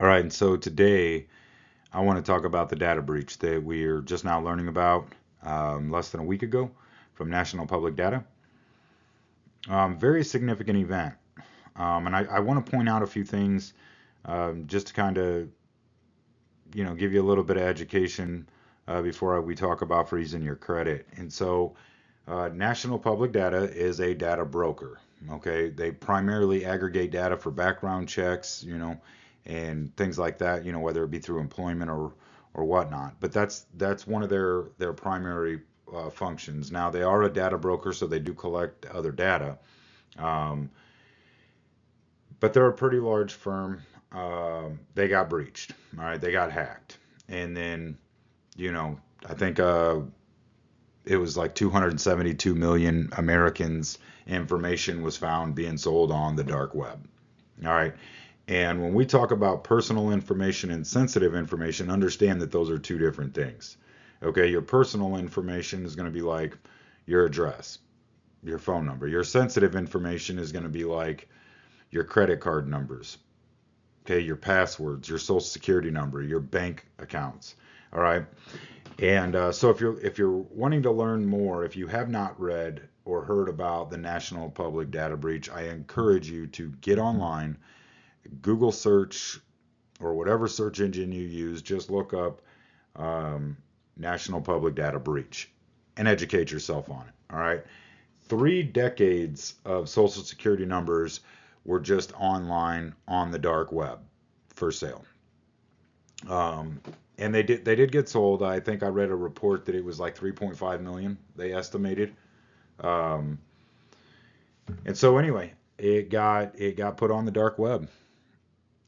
All right, and so today I want to talk about the data breach that we're just now learning about less than a week ago from National Public Data. Very significant event. And I want to point out a few things just to kind of, give you a little bit of education before we talk about freezing your credit. And so, National Public Data is a data broker. Okay, they primarily aggregate data for background checks, and things like that. Whether it be through employment or whatnot. But that's one of their primary functions. Now they are a data broker, so they do collect other data. Um, but they're a pretty large firm. They got breached. All right, they got hacked, and then you know I think it was like 272 million Americans information was found being sold on the dark web. All right. And when we talk about personal information and sensitive information, understand that those are two different things. Okay. Your personal information is going to be like your address, your phone number. Your sensitive information is going to be like your credit card numbers, okay, your passwords, your social security number, your bank accounts. All right. And so if you're wanting to learn more, if you have not read or heard about the National Public Data Breach, I encourage you to get online, Google search or whatever search engine you use, just look up um, National Public Data Breach and educate yourself on it. All right. 3 decades of social security numbers were just online on the dark web for sale. Um, and they did get sold. I think I read a report that it was like 3.5 million they estimated. Um, and so anyway, it got put on the dark web,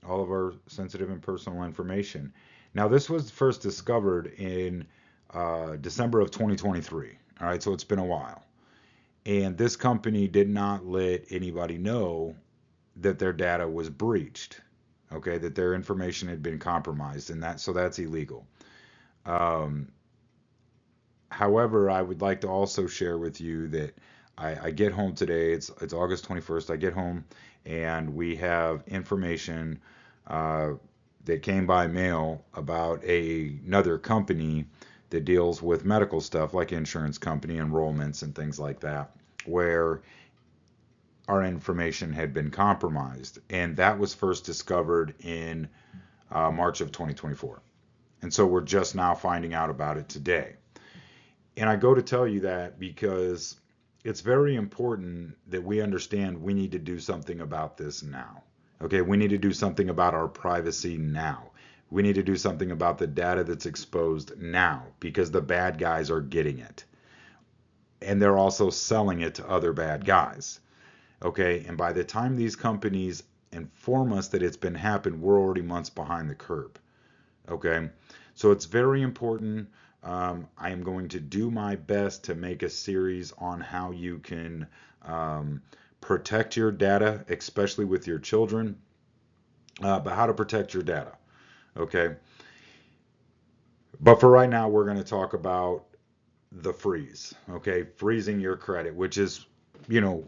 all of our sensitive and personal information. Now this was first discovered in December of 2023. All right, so it's been a while. And this company did not let anybody know that their data was breached. Okay, that their information had been compromised, and that's illegal. Um, However, I would like to also share with you that I get home today. It's August 21st. I get home and we have information uh, that came by mail about another company that deals with medical stuff like insurance company enrollments and things like that, where our information had been compromised, and that was first discovered in March of 2024. And so we're just now finding out about it today. And I go to tell you that because it's very important that we understand we need to do something about this now. Okay, we need to do something about our privacy now. We need to do something about the data that's exposed now because the bad guys are getting it. And they're also selling it to other bad guys. Okay, and by the time these companies inform us that it's been happened, we're already months behind the curve. Okay, so it's very important. I am going to do my best to make a series on how you can um, protect your data, especially with your children, but how to protect your data. Okay, but for right now, we're going to talk about the freeze. Okay, freezing your credit, which is, you know,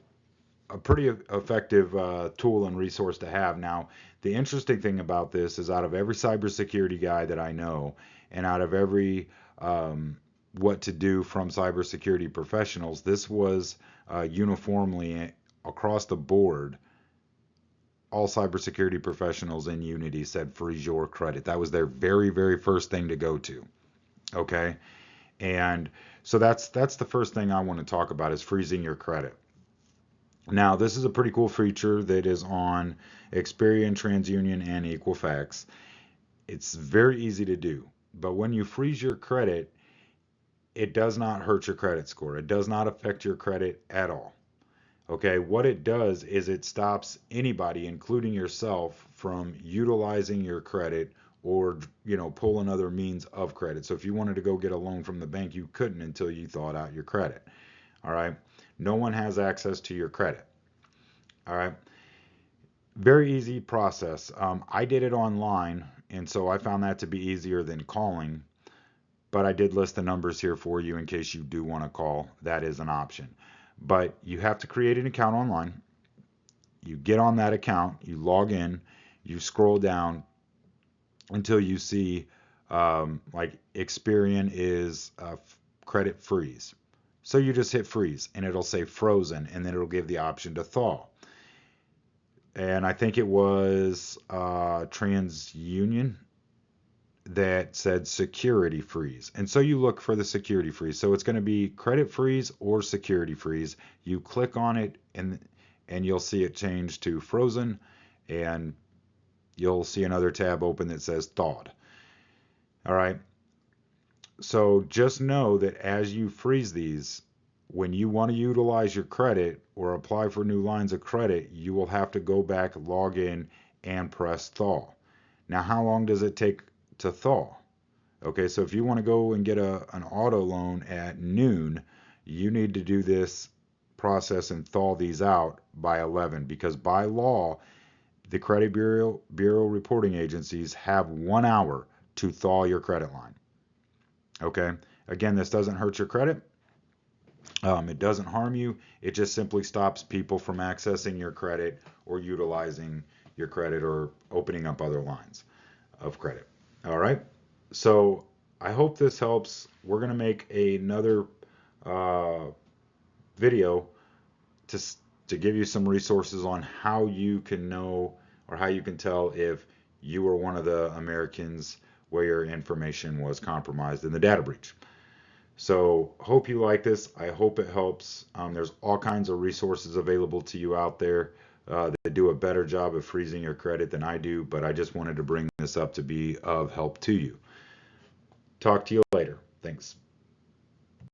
a pretty effective tool and resource to have. Now, the interesting thing about this is out of every cybersecurity guy that I know, and out of every what to do from cybersecurity professionals, this was uniformly across the board. All cybersecurity professionals in Unity said freeze your credit. That was their very, very first thing to go to. Okay, and so that's the first thing I want to talk about is freezing your credit. Now, this is a pretty cool feature that is on Experian, TransUnion, and Equifax. It's very easy to do, but when you freeze your credit, it does not hurt your credit score. It does not affect your credit at all. Okay, what it does is it stops anybody, including yourself, from utilizing your credit or pulling other means of credit. So if you wanted to go get a loan from the bank, you couldn't until you thought out your credit. All right, no one has access to your credit. All right. Very easy process. I did it online, and so I found that to be easier than calling. But I did list the numbers here for you in case you do want to call. That is an option. But you have to create an account online. You get on that account, you log in, you scroll down, until you see like Experian is credit freeze. So you just hit freeze and it'll say frozen, and then it'll give the option to thaw. And I think it was TransUnion that said security freeze. And so you look for the security freeze. So it's going to be credit freeze or security freeze. You click on it and you'll see it change to frozen, and you'll see another tab open that says thawed. All right. So just know that as you freeze these, when you want to utilize your credit or apply for new lines of credit, you will have to go back, log in, and press thaw. Now, how long does it take to thaw? Okay, so if you want to go and get an auto loan at noon, you need to do this process and thaw these out by 11, because by law, the credit bureau reporting agencies have 1 hour to thaw your credit line. Okay, again, this doesn't hurt your credit. It doesn't harm you. It just simply stops people from accessing your credit or utilizing your credit or opening up other lines of credit. All right. So I hope this helps. We're going to make another uh, video to, to give you some resources on how you can know or how you can tell if you were one of the Americans where your information was compromised in the data breach. So hope you like this. I hope it helps. There's all kinds of resources available to you out there that do a better job of freezing your credit than I do, but I just wanted to bring this up to be of help to you. Talk to you later. Thanks.